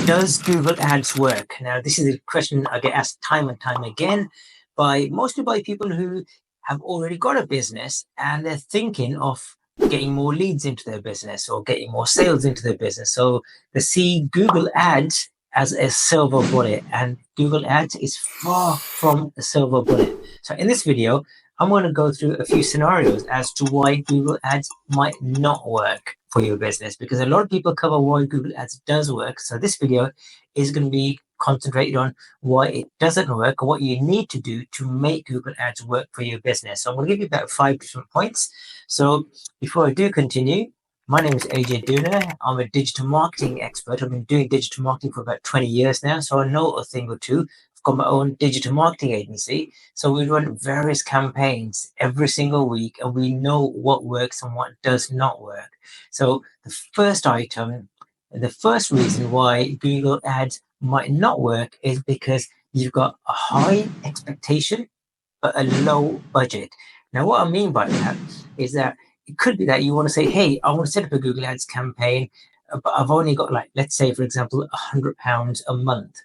Does Google Ads work? Now, this is a question I get asked time and time again mostly by people who have already got a business and they're thinking of getting more leads into their business or getting more sales into their business. So they see Google Ads as a silver bullet, and Google Ads is far from a silver bullet. So in this video, I'm going to go through a few scenarios as to why Google Ads might not work for your business, because a lot of people cover why Google Ads does work. So this video is going to be concentrated on why it doesn't work or what you need to do to make Google Ads work for your business. So I'm going to give you about 5 different points. So before I do continue, my name is Ajay Dhunna. I'm a digital marketing expert. I've been doing digital marketing for about 20 years now, so I know a thing or two. I've got my own digital marketing agency, so we run various campaigns every single week, and we know what works and what does not work. So the first reason why Google Ads might not work is because you've got a high expectation but a low budget. Now, what I mean by that is that it could be that you want to say, hey, I want to set up a Google Ads campaign, but I've only got, like, let's say, for example, £100 a month.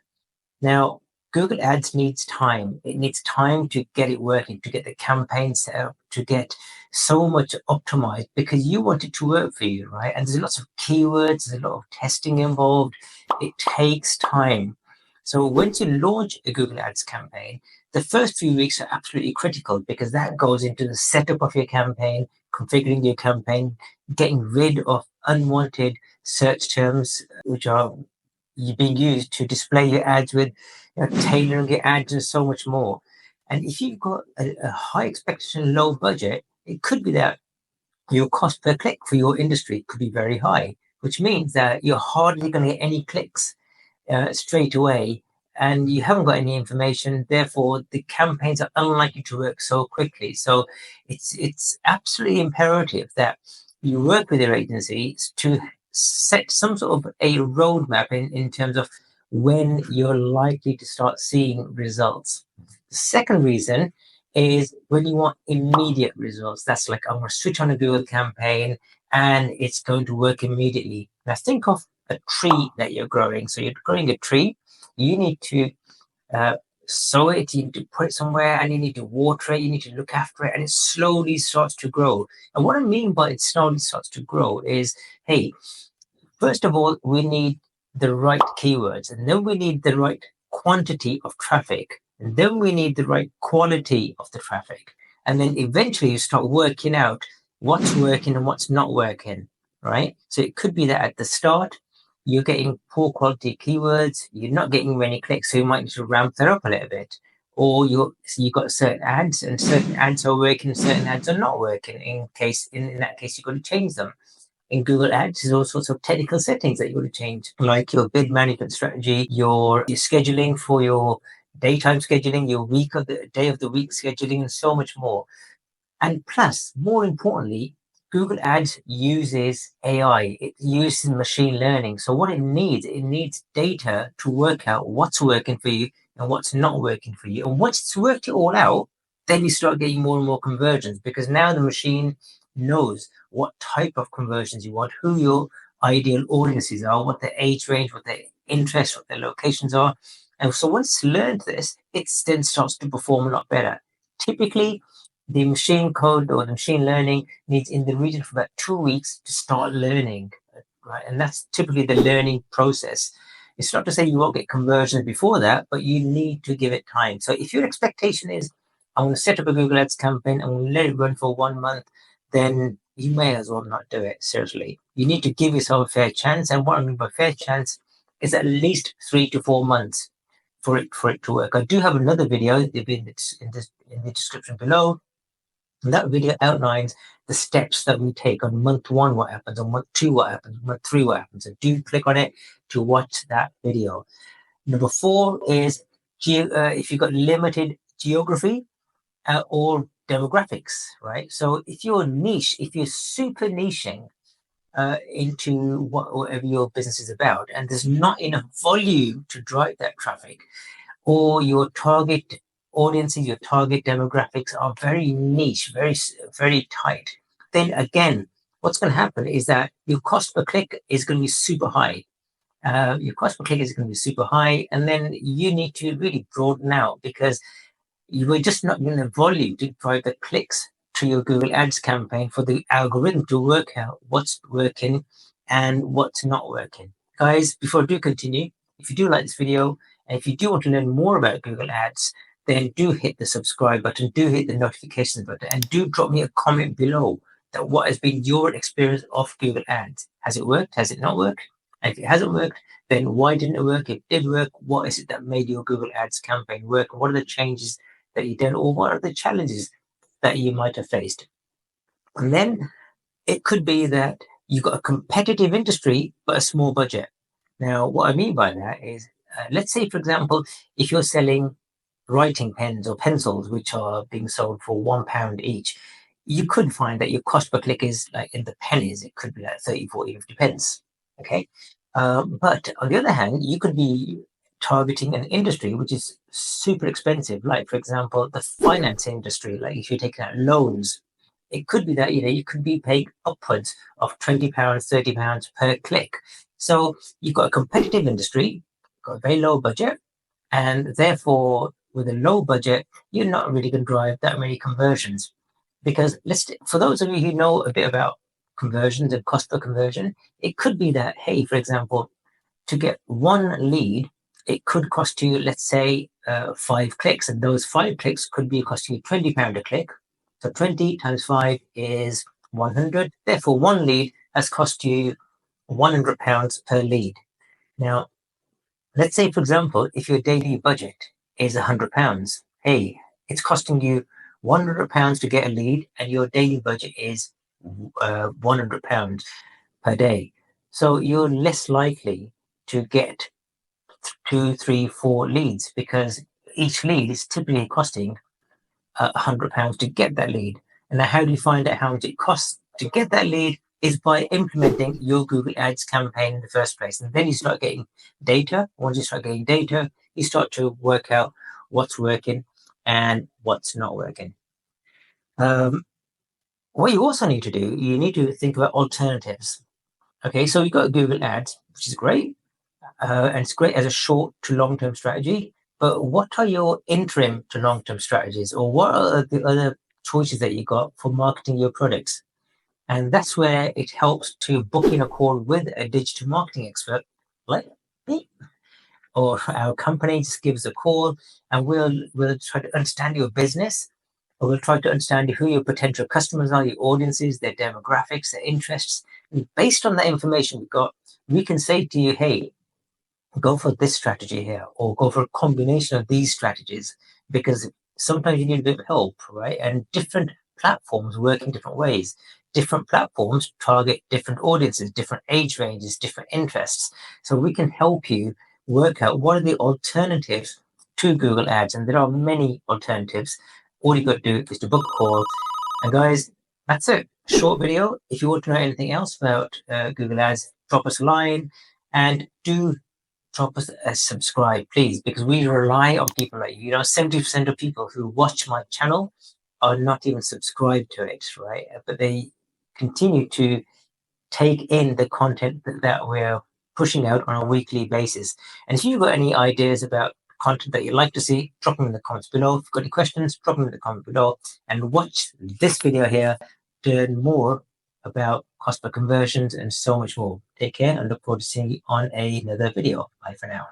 Now, Google Ads needs time. It needs time to get it working, to get the campaign set up, to get so much optimized, because you want it to work for you, right? And there's lots of keywords, there's a lot of testing involved. It takes time. So once you launch a Google Ads campaign, the first few weeks are absolutely critical, because that goes into the setup of your campaign, configuring your campaign, getting rid of unwanted search terms which are being used to display your ads with, tailoring your ads and so much more. And if you've got a high expectation, low budget, it could be that your cost per click for your industry could be very high, which means that you're hardly going to get any clicks straight away, and you haven't got any information. Therefore, the campaigns are unlikely to work so quickly. So it's absolutely imperative that you work with your agencies to set some sort of a roadmap in terms of when you're likely to start seeing results. The second reason is when you want immediate results. That's like, I'm going to switch on a Google campaign and it's going to work immediately. Now think of a tree that you're growing. So you're growing a tree, you need to sow it, you need to put it somewhere, and you need to water it, you need to look after it, and it slowly starts to grow. And what I mean by it slowly starts to grow is, hey, first of all, we need the right keywords, and then we need the right quantity of traffic, and then we need the right quality of the traffic. And then eventually you start working out what's working and what's not working, right? So it could be that at the start, you're getting poor quality keywords, you're not getting many clicks, so you might need to ramp that up a little bit. Or you've got certain ads, and certain ads are working, certain ads are not working. In that case, you've got to change them. In Google Ads, there's all sorts of technical settings that you're going to change, like your bid management strategy, your scheduling for your daytime scheduling, your day of the week scheduling, and so much more. And plus, more importantly, Google Ads uses AI. It uses machine learning. So what it needs data to work out what's working for you and what's not working for you. And once it's worked it all out, then you start getting more and more conversions, because now the machine knows what type of conversions you want, who your ideal audiences are, what their age range, what their interests, what their locations are. And so once it's learned this, it then starts to perform a lot better. Typically, the machine code or the machine learning needs in the region for about 2 weeks to start learning, right? And that's typically the learning process. It's not to say you won't get conversions before that, but you need to give it time. So if your expectation is, I'm going to set up a Google Ads campaign, I'm going to let it run for 1 month, then you may as well not do it. Seriously, you need to give yourself a fair chance. And what I mean by fair chance is at least 3 to 4 months for it to work. I do have another video in the description below. And that video outlines the steps that we take on month 1, what happens, on month 2, what happens, month 3, what happens. So do click on it to watch that video. Number 4 is if you've got limited geography or demographics, right? So if you're niche, if you're super niching into whatever your business is about, and there's not enough volume to drive that traffic, or your target audiences, your target demographics are very niche, very, very tight, then again, what's going to happen is that your cost per click is going to be super high. your cost per click is going to be super high, and then you need to really broaden out, because you were just not in the volume to drive the clicks to your Google Ads campaign for the algorithm to work out what's working and what's not working. Guys, before I do continue, if you do like this video and if you do want to learn more about Google Ads, then do hit the subscribe button, do hit the notifications button, and do drop me a comment below that what has been your experience of Google Ads. Has it worked? Has it not worked? And if it hasn't worked, then why didn't it work? If it did work, what is it that made your Google Ads campaign work? What are the changes that you did, or what are the challenges that you might have faced? And then it could be that you've got a competitive industry but a small budget. Now, what I mean by that is, let's say, for example, if you're selling writing pens or pencils, which are being sold for £1 each, you could find that your cost per click is like in the pennies. It could be like 30, 40, 50 pence. Okay. But on the other hand, you could be targeting an industry which is super expensive, like, for example, the finance industry. Like if you're taking out loans, it could be that you could be paying upwards of £20, £30 per click. So you've got a competitive industry, got a very low budget, and therefore with a low budget, you're not really going to drive that many conversions. Because for those of you who know a bit about conversions and cost per conversion, it could be that, hey, for example, to get one lead, it could cost you, let's say, 5 clicks, and those 5 clicks could be costing you £20 a click. So 20 times 5 is 100. Therefore, one lead has cost you £100 per lead. Now, let's say, for example, if your daily budget is £100, hey, it's costing you £100 to get a lead, and your daily budget is £100 per day. So you're less likely to get 2, 3, 4 leads, because each lead is typically costing £100 to get that lead. And now, how do you find out how much it costs to get that lead? Is by implementing your Google Ads campaign in the first place. And then you start getting data. Once you start getting data, you start to work out what's working and what's not working. What you also need to do, you need to think about alternatives. Okay, so you've got Google Ads, which is great. And it's great as a short to long-term strategy. But what are your interim to long-term strategies? Or what are the other choices that you got for marketing your products? And that's where it helps to book in a call with a digital marketing expert like me or our company. Just give us a call, and we'll try to understand your business, or we'll try to understand who your potential customers are, your audiences, their demographics, their interests. And based on the information we've got, we can say to you, hey, go for this strategy here, or go for a combination of these strategies, because sometimes you need a bit of help, right? And different platforms work in different ways. Different platforms target different audiences, different age ranges, different interests. So we can help you work out what are the alternatives to Google Ads. And there are many alternatives. All you got to do is to book a call. And guys, that's it. Short video. If you want to know anything else about Google Ads, drop us a line, and do drop us a subscribe, please, because we rely on people like you. 70% of people who watch my channel are not even subscribed to it, right? But they continue to take in the content that we're pushing out on a weekly basis. And if you've got any ideas about content that you'd like to see, drop them in the comments below. If you've got any questions, drop them in the comment below, and watch this video here to learn more about cost per conversions and so much more. Take care, and look forward to seeing you on another video. Bye for now.